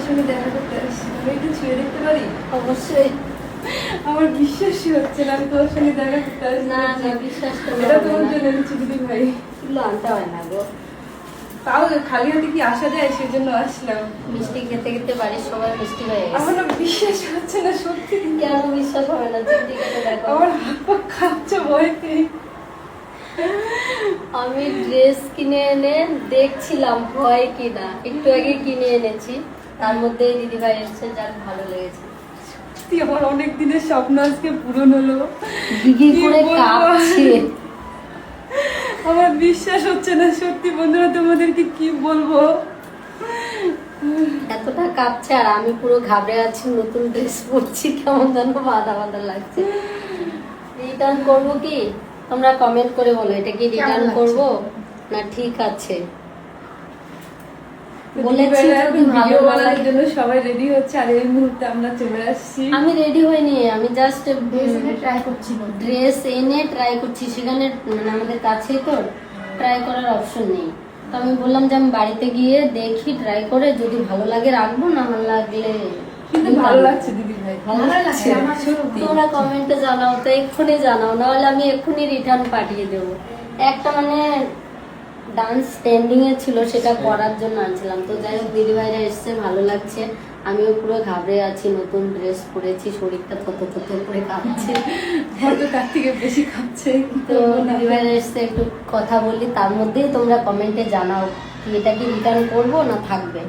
সঙ্গে দেখা করতে আসছি, আমি একটু ছুঁয়ে দেখতে পারি? অবশ্যই। আমার বিশ্বাসই হচ্ছে না আমি তোমার সঙ্গে দেখা করতে আসছি। না না, বিশ্বাস করো। এটা তোমার জন্য এনেছি দিদি ভাই। এগুলো আনতে হয় না গো। তাও খালি হাতে কি আসা যায়, সেজন্য আসলাম। মিষ্টি খেতে খেতে বাড়ির সবাই মিষ্টি হয়ে গেছে। আমার না বিশ্বাস হচ্ছে না, সত্যি। কেন বিশ্বাস হবে না? চিমটি খেতে দেখো। আমার হাত পা কাঁপছে ভয়তে। আমি ড্রেস কিনে এনে দেখছিলাম হয় কিনা, একটু আগে কিনে এনেছি, তার মধ্যে দিদি ভাই এসেছে, যার ভালো লেগেছে। সত্যি আমার অনেক দিনের স্বপ্ন আজকে পূরণ হলো। গিগি কি করে বলবো? কাঁপছে। আমার বিশ্বাস হচ্ছে না, সত্যি বন্ধুরা, তোমাদেরকে কি বলবো। এতটা কাঁপছে আর আমি পুরো ঘাবড়ে আছি, নতুন ড্রেস পরছি, কেমন যেন বাঁধা বাঁধা লাগছে। রিটার্ন করবো কি? তোমরা কমেন্ট করে বলো, এটা কি রিটার্ন করব না ঠিক আছে। বলেছি যদি ভালো না লাগে। জন্য সবাই রেডি হচ্ছে আর এই মুহূর্তে আমরা চলে আসছি। আমি রেডি হইনি, আমি জাস্ট ট্রাই করছিল। ড্রেস এনে ট্রাই করছি, সেখানে মানে আমাদের কাছেই তো ট্রাই করার অপশন নেই। তো আমি বললাম যে আমি বাড়িতে গিয়ে দেখি, ট্রাই করে যদি ভালো লাগে রাখবো, না ভালো লাগলে কিন্তু ভালো লাগছে দিদি ভাই, ভালো লাগছে। আমার সত্যি। তোমরা কমেন্টে জানাও তো, এক্ষুনি জানাও, নাহলে আমি এক্ষুনি রিটার্ন পাঠিয়ে দেবো। একটা মানে ডান্স ট্রেন্ডিং এ ছিল, সেটা করার জন্য আনছিলাম। তো যাই হোক, দিদি ভাইরা এসছে, ভালো লাগছে। আমিও পুরো ঘাবড়ে আছি, নতুন ড্রেস পরেছি, শরীরটা থতো থতো করে কাঁপছে। হয়তো তার থেকে বেশি খাচ্ছে। তো দিদি ভাইরা এসছে, একটু কথা বলি, তার মধ্যেই তোমরা কমেন্টে জানাও কি এটা কি রিটার্ন করবো না থাকবে।